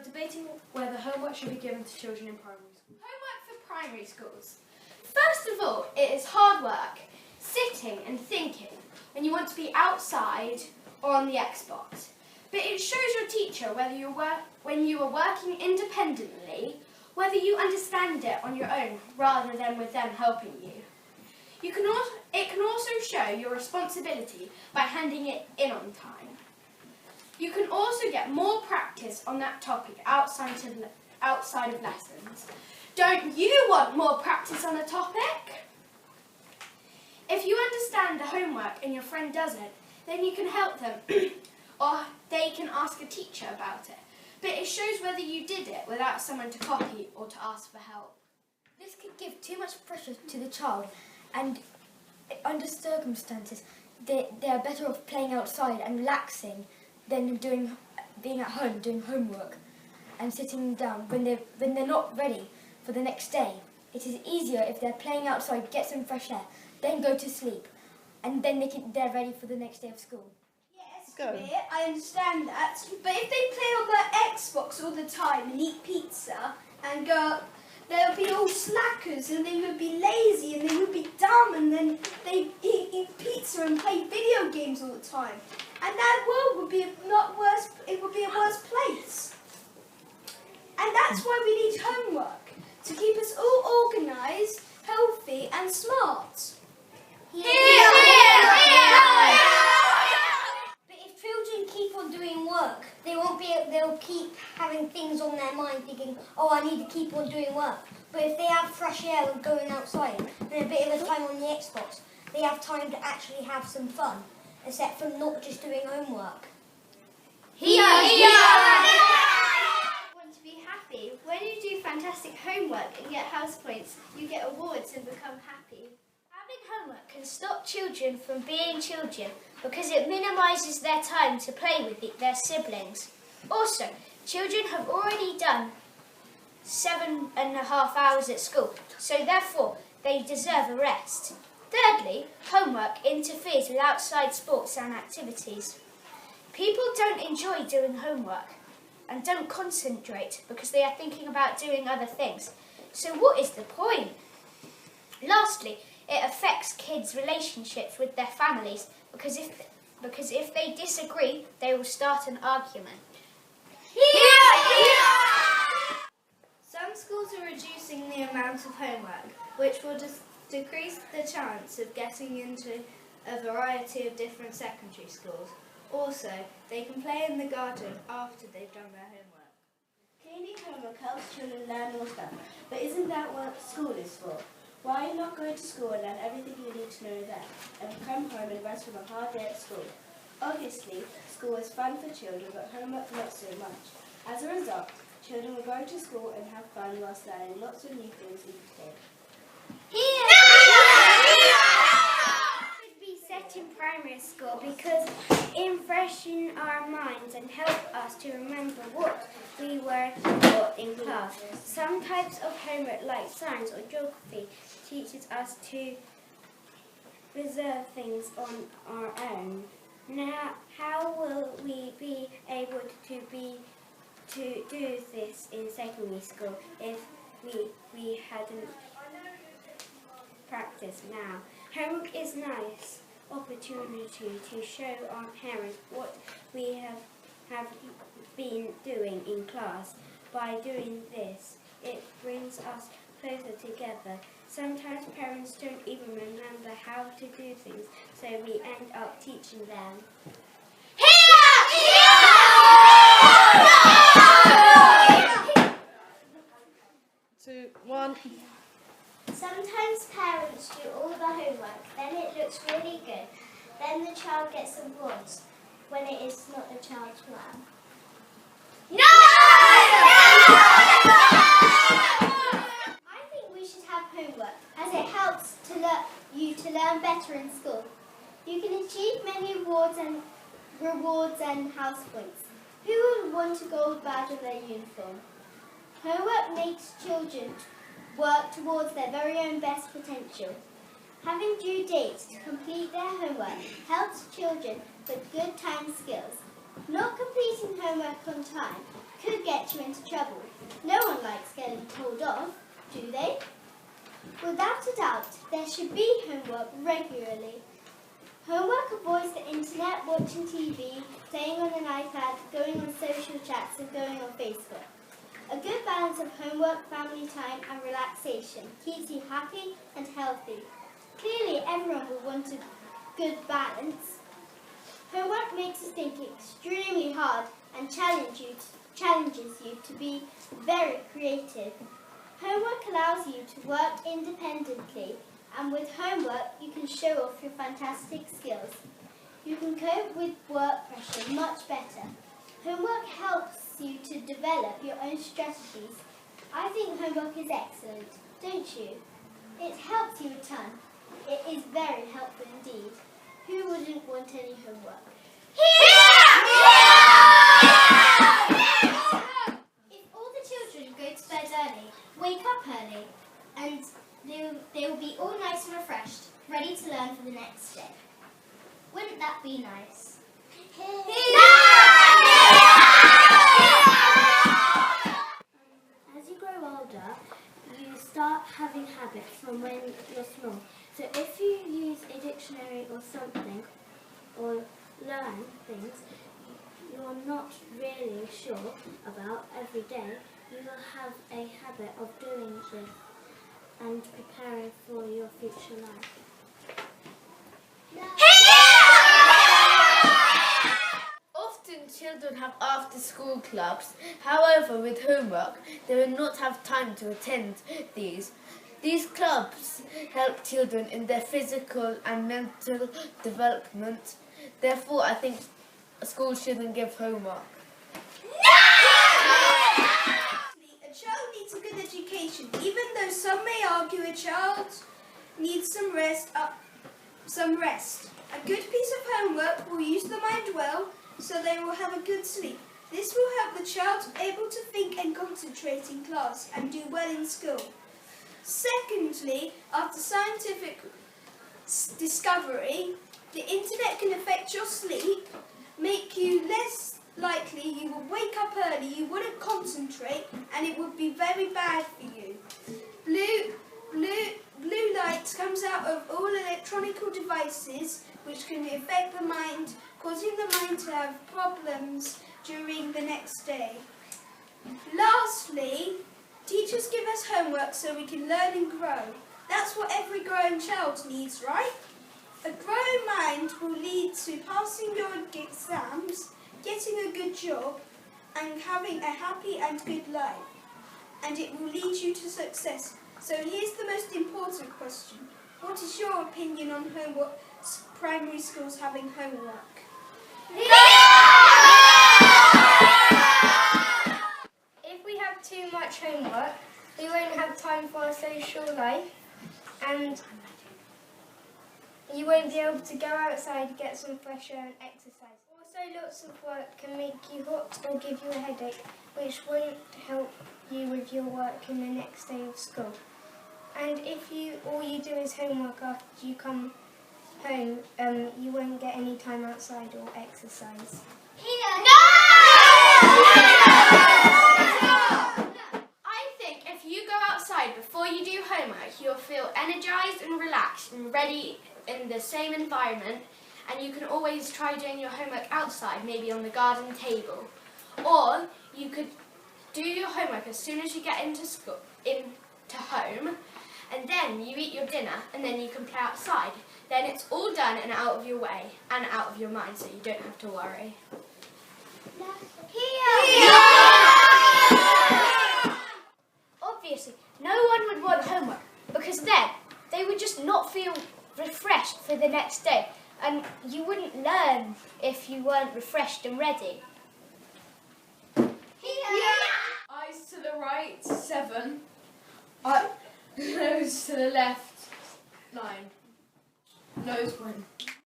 are debating whether homework should be given to children in primary schools. Homework for primary schools. First of all, it is hard work, sitting and thinking when you want to be outside or on the Xbox. But it shows your teacher whether when you are working independently, whether you understand it on your own rather than with them helping you. It can also show your responsibility by handing it in on time. You can also get more practice on that topic outside of lessons. Don't you want more practice on a topic? If you understand the homework and your friend doesn't, then you can help them or they can ask a teacher about it. But it shows whether you did it without someone to copy or to ask for help. This could give too much pressure to the child, and under circumstances, they are better off playing outside and relaxing than being at home doing homework and sitting down when they're not ready for the next day. It is easier if they're playing outside, get some fresh air, then go to sleep, and then they're ready for the next day of school. Go. I understand that, but if they play on their Xbox all the time and eat pizza and they'll be all slackers and they would be lazy and they would be dumb and then they eat pizza and play video games all the time. And that world would be it would be a worse place. And that's why we need homework, to keep us all organised, healthy and smart. Children keep on doing work. They'll keep having things on their mind thinking, oh, I need to keep on doing work. But if they have fresh air and going outside and a bit of a time on the Xbox, they have time to actually have some fun, except for not just doing homework. Want to be happy? When you do fantastic homework and get house points, you get awards and become happy. Having homework can stop children from being children because it minimises their time to play with their siblings. Also, children have already done 7.5 hours at school, so therefore they deserve a rest. Thirdly, homework interferes with outside sports and activities. People don't enjoy doing homework and don't concentrate because they are thinking about doing other things. So what is the point? Lastly, it affects kids' relationships with their families because if they disagree, they will start an argument. Some schools are reducing the amount of homework, which will decrease the chance of getting into a variety of different secondary schools. Also, they can play in the garden after they've done their homework. Cleaning homework helps children learn more stuff, but isn't that what school is for? Why not go to school and learn everything you need to know there, and come home and rest from a hard day at school? Obviously, school is fun for children, but homework not so much. As a result, children will go to school and have fun whilst learning lots of new things each day. Should be set in primary school because it freshens our minds and help us to remember what we were taught in class. Some types of homework like science or geography teaches us to reserve things on our own. Now, how will we be able to do this in secondary school if we hadn't practiced now? Homework is nice opportunity to show our parents what we have been doing in class. By doing this, it brings us closer together. Sometimes parents don't even remember how to do things, so we end up teaching them. 2, 1. Sometimes parents do all the homework, then it looks really good. Then the child gets awards when it is not the child's plan. I think we should have homework as it helps you to learn better in school. You can achieve many rewards and house points. Who would want a gold badge on their uniform? Homework makes children work towards their very own best potential. Having due dates to complete their homework helps children with good time skills. Not completing homework homework on time could get you into trouble. No one likes getting told off, do they? Without a doubt, there should be homework regularly. Homework avoids the internet, watching TV, playing on an iPad, going on social chats and going on Facebook. A good balance of homework, family time and relaxation keeps you happy and healthy. Clearly everyone will want a good balance. Homework makes us think extremely hard and challenges you to be very creative. Homework allows you to work independently, and with homework you can show off your fantastic skills. You can cope with work pressure much better. Homework helps you to develop your own strategies. I think homework is excellent, don't you? It helps you a ton. It is very helpful indeed. Who wouldn't want any homework? If all the children go to bed early, wake up early, and they will be all nice and refreshed, ready to learn for the next day. Wouldn't that be nice? As you grow older, you start having habits from when you're small. So if you use a dictionary or something, or learn things you're not really sure about every day, you will have a habit of doing this and preparing for your future life. Often children have after-school clubs. However, with homework, they will not have time to attend these. These clubs help children in their physical and mental development. Therefore, I think schools shouldn't give homework. A child needs a good education, even though some may argue a child needs some rest. A good piece of homework will use the mind well, so they will have a good sleep. This will help the child able to think and concentrate in class and do well in school. Secondly, after scientific discovery, the internet can affect your sleep, make you less likely you will wake up early, you wouldn't concentrate, and it would be very bad for you. Blue light comes out of all electronic devices, which can affect the mind, causing the mind to have problems during the next day. Lastly, teachers give us homework so we can learn and grow. That's what every growing child needs, right? A growing mind will lead to passing your exams, getting a good job, and having a happy and good life. And it will lead you to success. So here's the most important question. What is your opinion on homework, primary schools having homework? If we have too much homework, we won't have time for our social life, and you won't be able to go outside, get some fresh air and exercise. Also, lots of work can make you hot or give you a headache, which won't help you with your work in the next day of school. And if all you do is homework after you come home, you won't get any time outside or exercise. I think if you go outside before you do homework, you'll feel energised and relaxed and ready in the same environment, and you can always try doing your homework outside, maybe on the garden table. Or you could do your homework as soon as you get into home, and then you eat your dinner, and then you can play outside. Then it's all done and out of your way and out of your mind, so you don't have to worry. Obviously, no one would want homework, because then they would just not feel refreshed for the next day, and you wouldn't learn if you weren't refreshed and ready. Eyes to the right, 7. Nose to the left, 9. Nose 1.